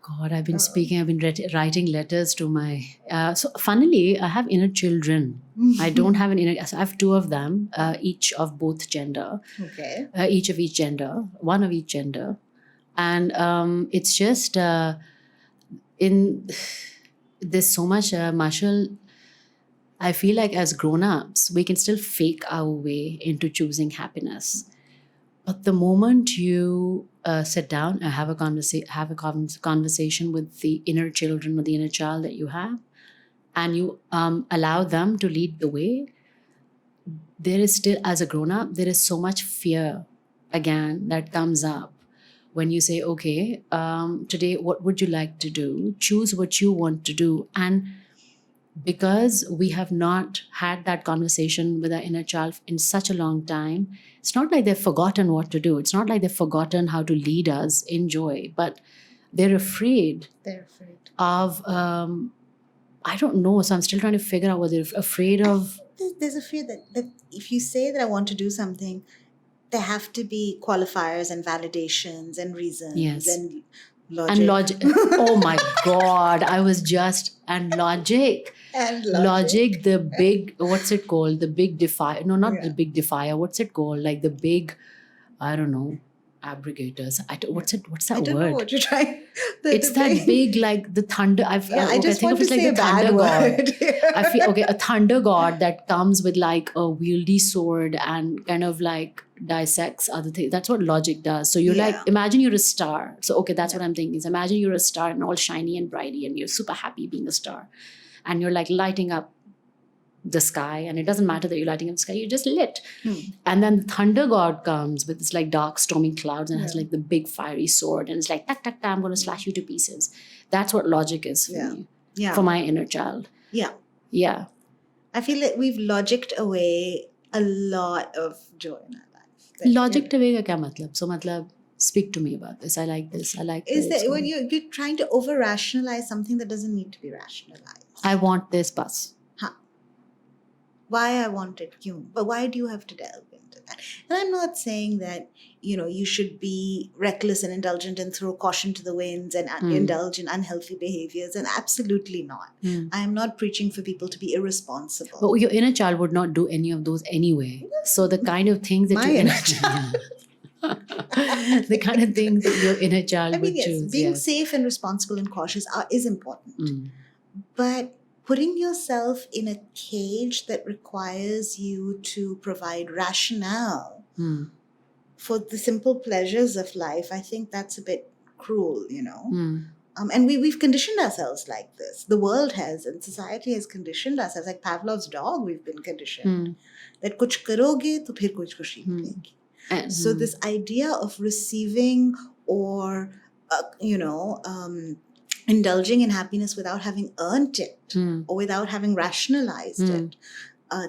God, I've been writing letters to my. So, funnily, I have inner children. I don't have an inner. So I have two of them, each of both gender, Okay. each of each gender, one of each gender. And it's just in. There's so much, Marshall. I feel like as grown-ups, we can still fake our way into choosing happiness. But the moment you sit down and have a conversation with the inner children or the inner child that you have, and you allow them to lead the way, there is still, as a grown-up, there is so much fear again that comes up when you say, okay, today, what would you like to do? Choose what you want to do. And because we have not had that conversation with our inner child in such a long time, it's not like they've forgotten what to do. It's not like they've forgotten how to lead us in joy, but they're afraid of, I don't know. So I'm still trying to figure out what they're afraid of. There's a fear that if you say that I want to do something, there have to be qualifiers and validations and reasons and logic. And logic. Oh my God. Logic. And Logic, the big, what's it called? The big defier. No, not the big defier. What's it called? Like the big, I don't know, abrogators. What's that word? I don't know what you're trying. It's that big, like the thunder. I just want to say a bad word. I feel, a thunder god that comes with like a wieldy sword and kind of like dissects other things. That's what logic does. So you're like, imagine you're a star. So, that's what I'm thinking is imagine you're a star and all shiny and brighty and you're super happy being a star. And you're like lighting up the sky, and it doesn't matter that you're lighting up the sky, you're just lit. And then the thunder god comes with this like dark stormy clouds and has like the big fiery sword, and it's like, tak, tak, tak, I'm going to slash you to pieces. That's what logic is for me, for my inner child. Yeah. I feel like we've logicked away a lot of joy in our life. Logicked away ka kya matlab? So matlab, speak to me about this. I like this. I like this. Is that when you're trying to over-rationalize something that doesn't need to be rationalized? I want this bus. Why I want it? But why do you have to delve into that? And I'm not saying that, you should be reckless and indulgent and throw caution to the winds and indulge in unhealthy behaviors. And absolutely not. I am not preaching for people to be irresponsible. But your inner child would not do any of those anyway. So the kind of things that your inner child... the kind of things that your inner child would choose. Being safe and responsible and cautious is important. But putting yourself in a cage that requires you to provide rationale for the simple pleasures of life, I think that's a bit cruel, And we've conditioned ourselves like this. The world has, and society has conditioned ourselves. Like Pavlov's dog, we've been conditioned. That kuch karoge, to phir kuch khushi milegi. So this idea of receiving or, indulging in happiness without having earned it or without having rationalized it,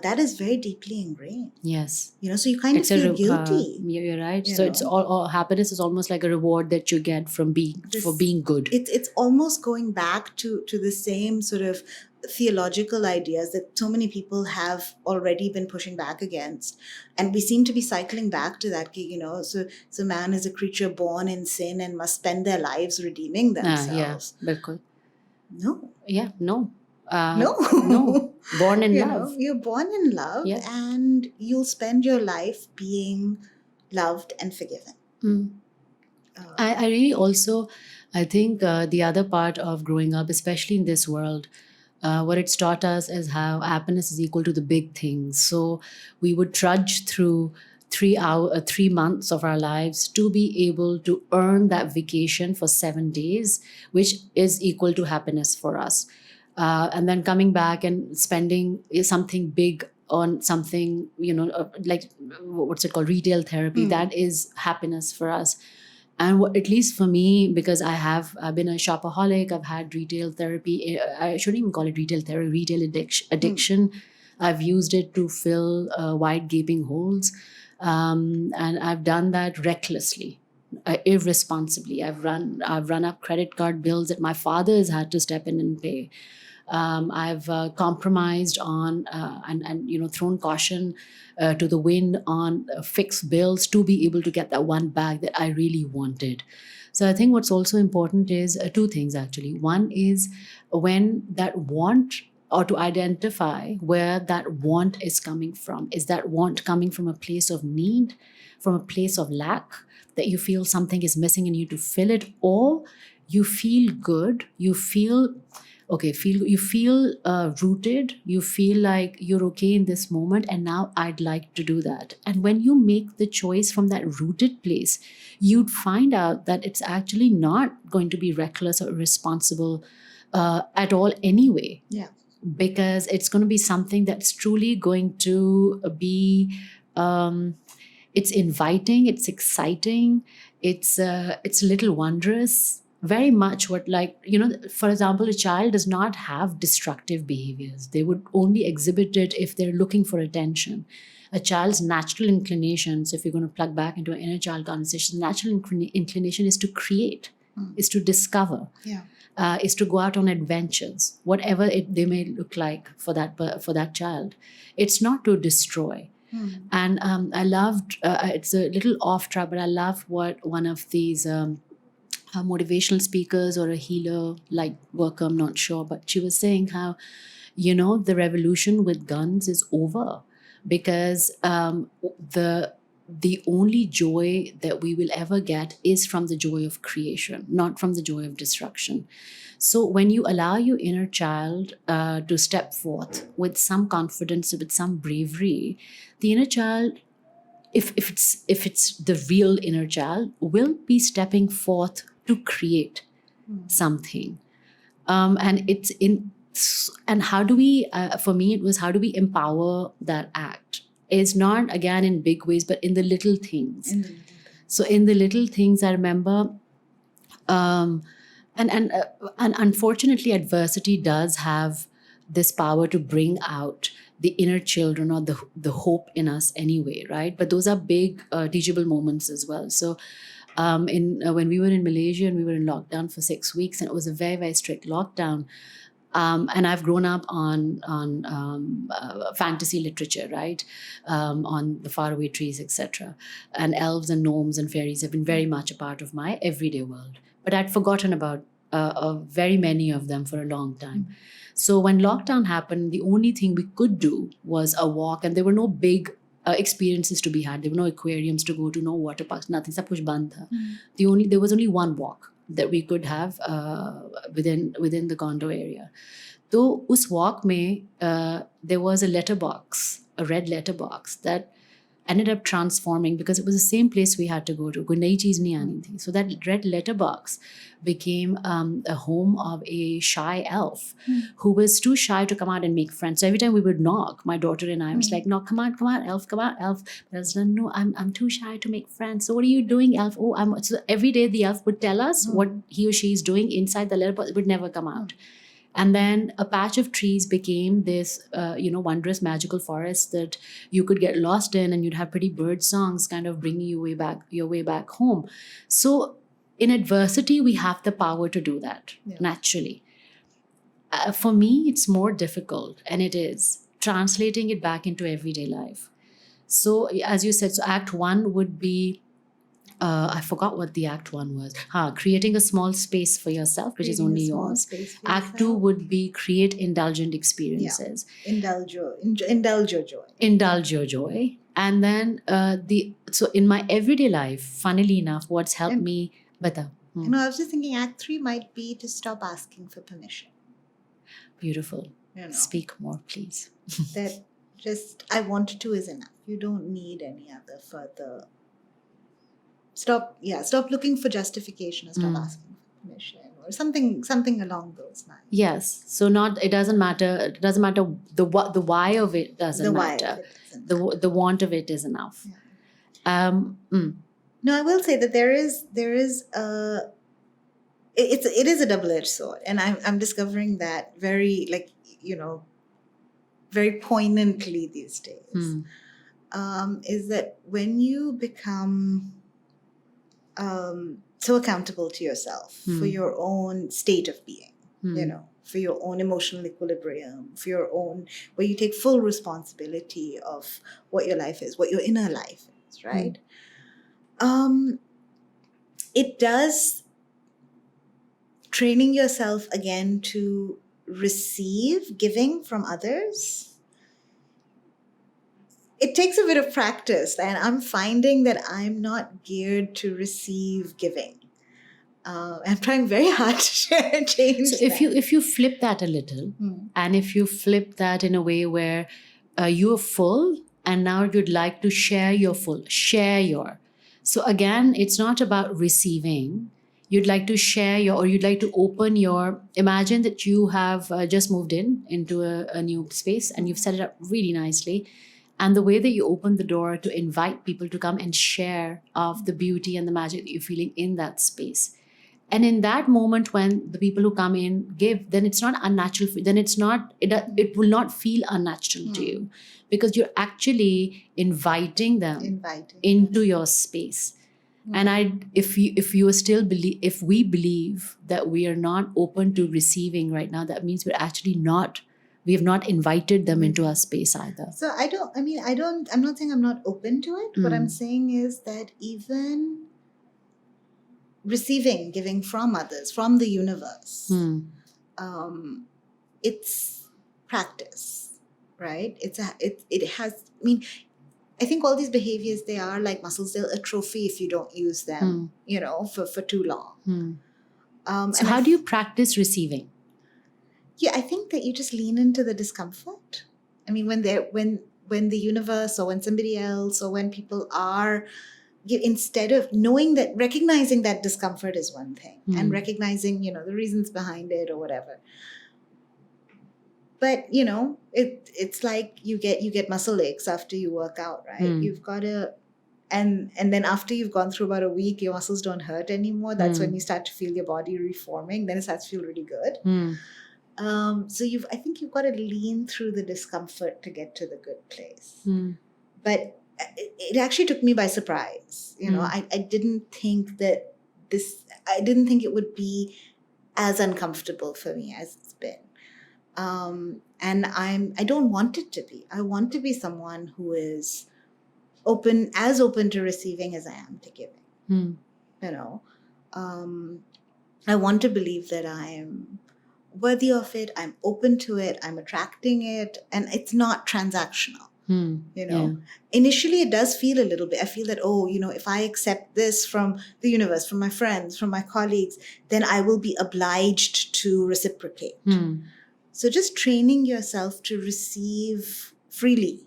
that is very deeply ingrained. Yes. So you kind of feel guilty. You're right. So it's all happiness is almost like a reward that you get for being good. It's almost going back to the same sort of theological ideas that so many people have already been pushing back against, and we seem to be cycling back to that. So man is a creature born in sin and must spend their lives redeeming themselves. Bilkul. No. No. No. Born in love. You're born in love, and you'll spend your life being loved and forgiven. I really also, I think the other part of growing up, especially in this world, what it's taught us is how happiness is equal to the big things. So we would trudge through 3 months of our lives to be able to earn that vacation for 7 days, which is equal to happiness for us. And then coming back and spending something big on something, like what's it called? Retail therapy. That is happiness for us. And at least for me, because I've been a shopaholic, I've had retail therapy. I shouldn't even call it retail therapy, retail addiction. I've used it to fill wide gaping holes. And I've done that recklessly, irresponsibly. I've run up credit card bills that my father has had to step in and pay. I've compromised on and thrown caution to the wind on fixed bills to be able to get that one bag that I really wanted. So I think what's also important is two things actually. One is when that want, or to identify where that want is coming from. Is that want coming from a place of need, from a place of lack, that you feel something is missing and you need to fill it, or you feel good, you feel you feel rooted, you feel like you're okay in this moment, and now I'd like to do that. And when you make the choice from that rooted place, you'd find out that it's actually not going to be reckless or irresponsible at all anyway. Yeah. Because it's going to be something that's truly going to be it's inviting, it's exciting, it's a little wondrous, very much what, like, for example, a child does not have destructive behaviors. They would only exhibit it if they're looking for attention. A child's natural inclinations, if you're going to plug back into an inner child conversation, natural inclination is to create, is to discover, is to go out on adventures, whatever they may look like for that child. It's not to destroy. And I loved, it's a little off track, but I love what one of these motivational speakers or a healer, like worker, I'm not sure, but she was saying how, the revolution with guns is over, because the only joy that we will ever get is from the joy of creation, not from the joy of destruction. So when you allow your inner child to step forth with some confidence, with some bravery, the inner child, if it's the real inner child, will be stepping forth to create something. And how do we, for me, it was how do we empower that act? It's not, again, in big ways, but in the little things. So in the little things, I remember, and unfortunately, adversity does have this power to bring out the inner children, or the hope in us anyway, right? But those are big teachable moments as well. So when we were in Malaysia and we were in lockdown for 6 weeks, and it was a very, very strict lockdown. And I've grown up on fantasy literature, right? On the faraway trees, etc. And elves and gnomes and fairies have been very much a part of my everyday world. But I'd forgotten about very many of them for a long time. So when lockdown happened, the only thing we could do was a walk, and there were no big experiences to be had. There were no aquariums to go to, no water parks, nothing. Sab kuch band tha. There was only one walk that we could have within the condo area. So us walk mein, there was a letterbox, a red letterbox that ended up transforming, because it was the same place we had to go to. Koi nayi cheez nahi aani thi. So that red letterbox became a home of a shy elf who was too shy to come out and make friends. So every time we would knock, my daughter and I was like, no, come on, elf, come on, elf. But I was like, no, I'm too shy to make friends. So what are you doing, elf? Oh, so every day the elf would tell us what he or she is doing inside the letterbox. It would never come out. And then a patch of trees became this, wondrous magical forest that you could get lost in, and you'd have pretty bird songs kind of bringing you your way back home. So in adversity, we have the power to do that naturally. For me, it's more difficult, and it is translating it back into everyday life. So as you said, so Act 1 would be, I forgot what the Act 1 was. Creating a small space for yourself, which is only yours. Act 2 would be create indulgent experiences. Indulge your joy. Indulge your joy. And then so in my everyday life, funnily enough, what's helped me, bata. I was just thinking Act 3 might be to stop asking for permission. Beautiful. Speak more, please. That just, I want to is enough. You don't need any other further. Stop looking for justification, or stop asking for permission, or something along those lines. Yes. So it doesn't matter the why of it doesn't matter. The want of it is enough. Yeah. No, I will say that there is it is a double-edged sword, and I'm discovering that very, very poignantly these days. Is that when you become so accountable to yourself for your own state of being, for your own emotional equilibrium, for your own, where you take full responsibility of what your life is, what your inner life is, right? It does, training yourself again to receive giving from others. It takes a bit of practice, and I'm finding that I'm not geared to receive giving. I'm trying very hard to change So that. if you flip that a little, and if you flip that in a way where you're full and now you'd like to share your so again, it's not about receiving. You'd like to share or you'd like to open your, imagine that you have just moved into a new space and you've set it up really nicely. And the way that you open the door to invite people to come and share of the beauty and the magic that you're feeling in that space. And in that moment, when the people who come in give, then it's not unnatural. Then it will not feel unnatural to you, because you're actually inviting them into your space. And if we believe that we are not open to receiving right now, that means we have not invited them into our space either. So I'm not saying I'm not open to it. What I'm saying is that even receiving, giving from others, from the universe, it's practice, right? It has, I think all these behaviors, they are like muscles. They'll atrophy if you don't use them, for too long. So how do you practice receiving? Yeah, I think that you just lean into the discomfort. When the universe, or when somebody else, or when people are, instead of recognizing that discomfort is one thing, and recognizing, the reasons behind it or whatever. But, it's like you get muscle aches after you work out, right? You've got to, and then after you've gone through about a week, your muscles don't hurt anymore. That's when you start to feel your body reforming. Then it starts to feel really good. So I think you've got to lean through the discomfort to get to the good place. But it actually took me by surprise. I didn't think it would be as uncomfortable for me as it's been. And I don't want it to be. I want to be someone who is as open to receiving as I am to giving. I want to believe that I'm worthy of it. I'm open to it. I'm attracting it, and it's not transactional. Initially it does feel a little bit, I feel that, if I accept this from the universe, from my friends, from my colleagues, then I will be obliged to reciprocate. So just training yourself to receive freely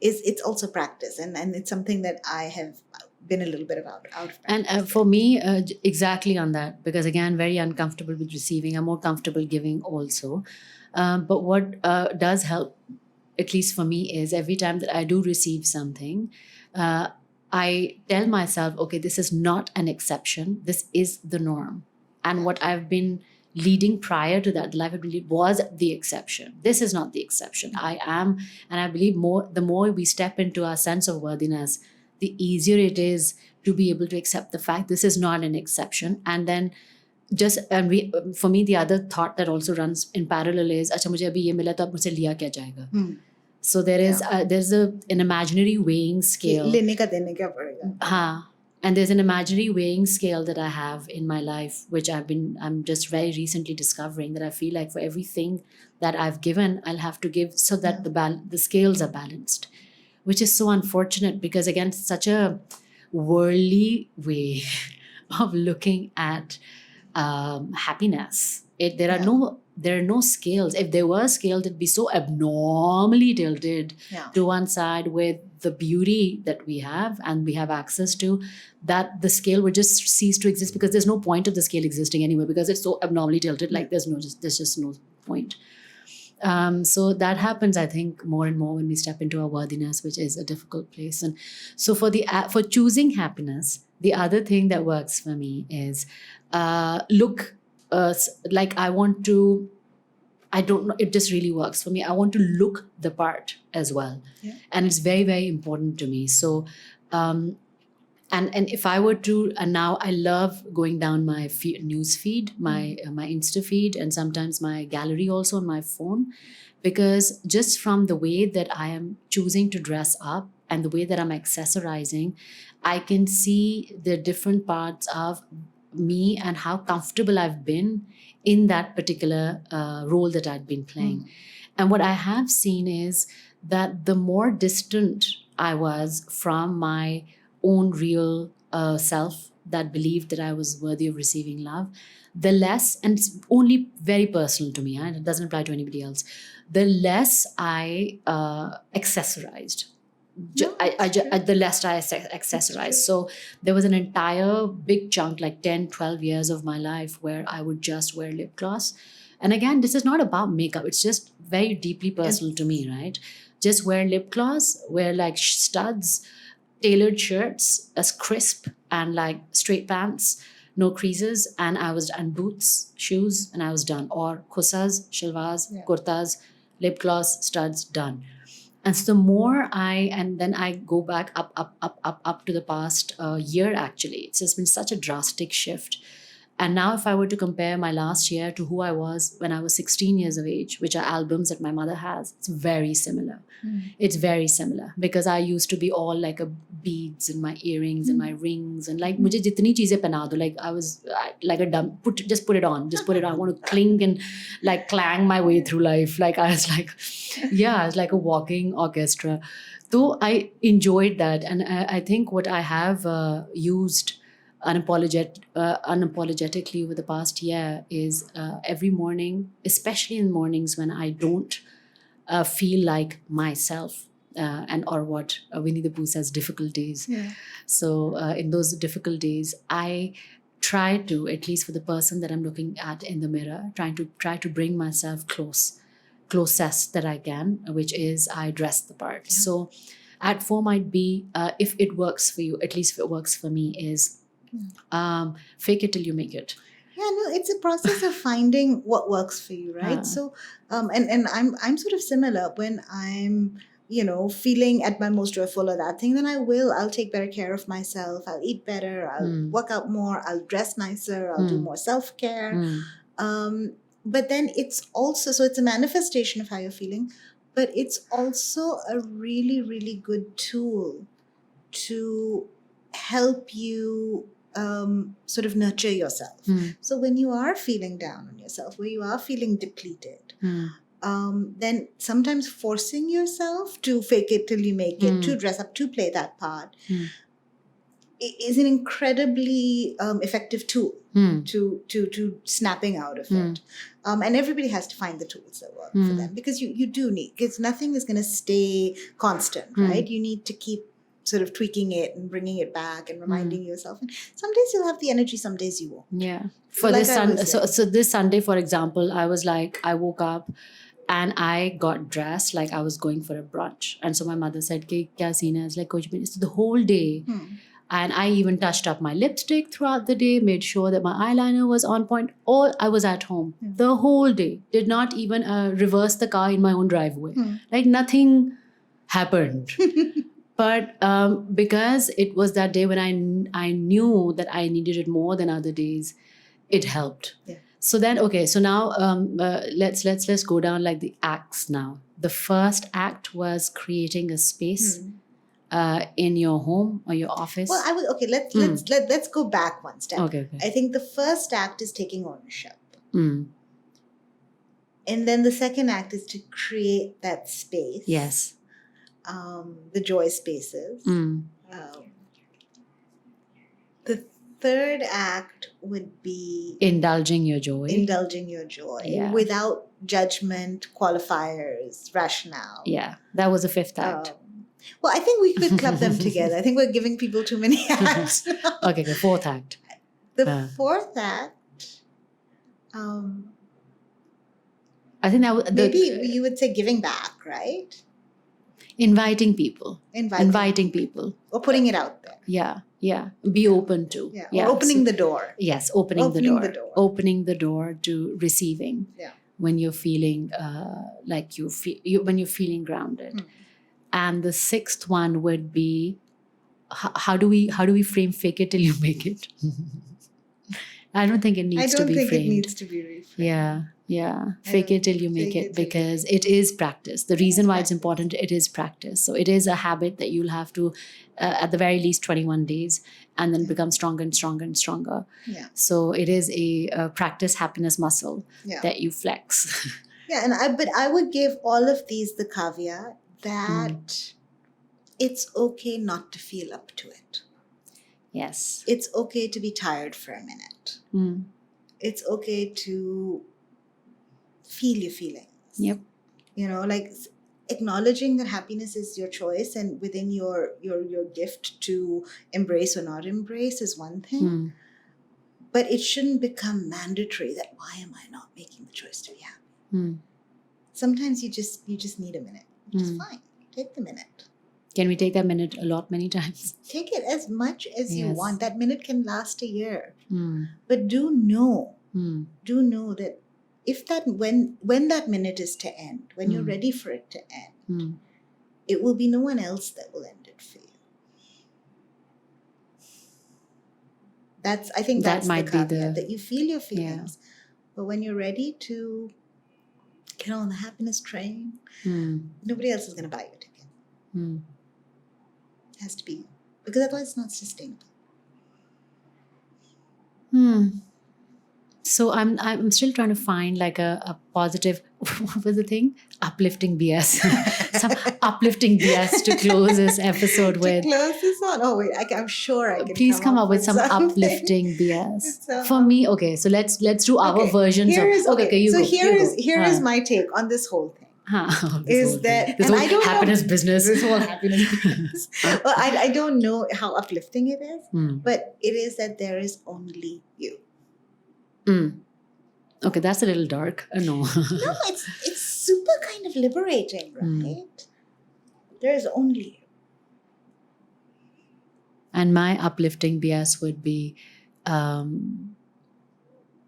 it's also practice, and it's something that I have been a little bit out of practice. And for me, exactly on that, because again, very uncomfortable with receiving. I'm more comfortable giving also. But what does help, at least for me, is every time that I do receive something, I tell myself, okay, this is not an exception. This is the norm. And what I've been leading prior to that, the life I believed, was the exception. This is not the exception. I am, and I believe the more we step into our sense of worthiness, the easier it is to be able to accept the fact this is not an exception. And then for me, the other thought that also runs in parallel is, अच्छा मुझे अभी ये मिला तो अब मुझसे लिया क्या जाएगा? So there's an imaginary weighing scale. लेने का देने क्या पड़ेगा? हाँ. And there's an imaginary weighing scale that I have in my life, which I'm just very recently discovering, that I feel like for everything that I've given, I'll have to give so that the scales are balanced, which is so unfortunate, because again, it's such a worldly way of looking at happiness. There are no scales. If there were scales, it'd be so abnormally tilted to one side with the beauty that we have and we have access to, that the scale would just cease to exist, because there's no point of the scale existing anyway, because it's so abnormally tilted. Like there's just no point. So that happens, I think, more and more when we step into our worthiness, which is a difficult place. And so for choosing happiness, the other thing that works for me is like I don't know, it just really works for me. I want to look the part as well. And it's very, very important to me. So And if I were to, and now I love going down my news feed, my Insta feed, and sometimes my gallery also on my phone, because just from the way that I am choosing to dress up and the way that I'm accessorizing, I can see the different parts of me and how comfortable I've been in that particular role that I'd been playing. And what I have seen is that the more distant I was from my own real self that believed that I was worthy of receiving love, the less, and it's only very personal to me, and it doesn't apply to anybody else, the less I accessorized. No, that's true. The less I accessorized. So there was an entire big chunk, like 10, 12 years of my life, where I would just wear lip gloss. And again, this is not about makeup, it's just very deeply personal to me, right? Just wear lip gloss, wear like studs, tailored shirts, as crisp, and like straight pants, no creases, and boots, shoes, and I was done. Or kusas, shalwas, kurtas, lip gloss, studs, done. And so the more and then I go back up to the past year, actually, it's just been such a drastic shift. And now, if I were to compare my last year to who I was when I was 16 years of age, which are albums that my mother has, it's very similar. It's very similar, because I used to be all like a beads and my earrings and my rings, and like mujhe jitni cheezein pehna do, like I was like a dumb, just put it on. I want to cling and like clang my way through life. Like I was like, yeah, I was like a walking orchestra. Though I enjoyed that, and I think what I have used unapologetically over the past year is every morning, especially in mornings when I don't feel like myself, and or what Winnie the Pooh says, difficult days. So in those difficult days, I try to, at least for the person that I'm looking at in the mirror, try to bring myself closest that I can, which is I dress the part. So at 4 might be, if it works for you, at least if it works for me, is fake it till you make it. Yeah, no, it's a process of finding what works for you, right? So, and I'm sort of similar. When I'm, feeling at my most joyful or that thing, then I'll take better care of myself. I'll eat better. I'll work out more. I'll dress nicer. I'll do more self-care. But then it's also, so it's a manifestation of how you're feeling, but it's also a really, really good tool to help you sort of nurture yourself. So when you are feeling down on yourself, where you are feeling depleted, then sometimes forcing yourself to fake it till you make it, to dress up, to play that part, is an incredibly effective tool to snapping out of it. And everybody has to find the tools that work for them, because you do need, because nothing is going to stay constant, right? You need to keep sort of tweaking it and bringing it back and reminding yourself. And some days you'll have the energy, some days you won't. Yeah. For like this so this Sunday, for example, I was like, I woke up and I got dressed like I was going for a brunch. And so my mother said, kya scene hai? I was like, Coach, it's the whole day. And I even touched up my lipstick throughout the day, made sure that my eyeliner was on point. I was at home the whole day. Did not even reverse the car in my own driveway. Like nothing happened. But because it was that day when I knew that I needed it more than other days, it helped. So then, okay, so now let's go down like the acts now. The first act was creating a space in your home or your office. Well, let's go back one step. Okay. I think the first act is taking ownership. And then the second act is to create that space. Yes. The joy spaces. The third act would be indulging your joy. Without judgment, qualifiers, rationale. Yeah, that was the fifth act. Well, I think we could club them together. I think we're giving people too many acts. Okay, the fourth act. The fourth act, I think that maybe you would say giving back, right? Inviting people. Or putting it out there. Yeah. Be open to. Or opening the door. Yes, opening the door. Opening the door to receiving. When you're feeling like when you're feeling grounded. And the sixth one would be how do we frame fake it till you make it? I don't think it I needs to don't be think framed. it needs to be reframed. Yeah. I Fake don't it till you make fake it, it till you because make it is practice. The reason why it's practice. important, it is practice. So it is a habit that you'll have to, at the very least, 21 days, and then become stronger and stronger and stronger. Yeah. So it is a practice happiness muscle Yeah. that you flex. Yeah, but I would give all of these the caveat that it's okay not to feel up to it. Yes. It's okay to be tired for a minute. Mm. It's okay to feel your feelings. Yep. You know, like acknowledging that happiness is your choice and within your gift to embrace or not embrace is one thing. But it shouldn't become mandatory that why am I not making the choice to be happy? Sometimes you just need a minute. Which is fine. Take the minute. Can we take that minute many times? Take it as much as you Yes. want. That minute can last a year. But do know that if that when that minute is to end, when you're ready for it to end, it will be no one else that will end it for you. I think that's might the be caveat, that you feel your feelings. Yeah. But when you're ready to get on the happiness train, nobody else is going to buy your ticket. It has to be you. Because otherwise it's not sustainable. So I'm still trying to find like a positive, what was the thing? Uplifting BS. Some uplifting BS to close this episode with. To close this on? Oh wait, I'm sure I can. Please come up with some something. uplifting BS. For me, okay, so let's do our versions here of. Is, Okay, you so go. Here is my take on this whole thing. This whole happiness business. This whole happiness business. Well, I don't know how uplifting it is, but it is that there is only you. Okay, that's a little dark. No. No, it's super kind of liberating, right? There is only you. And my uplifting BS would be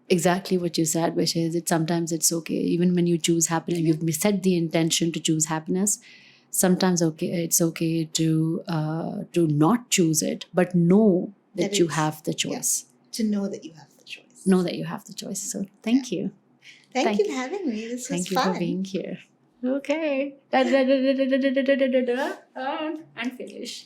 exactly what you said, which is sometimes it's okay. Even when you choose happiness, you've set the intention to choose happiness. Sometimes it's okay to not choose it, but know that you have the choice. Yeah, to know that you have the choice. Know that you have the choice. So thank you. Thank you for having me. This was fun. Thank you for being here. Okay. And finish.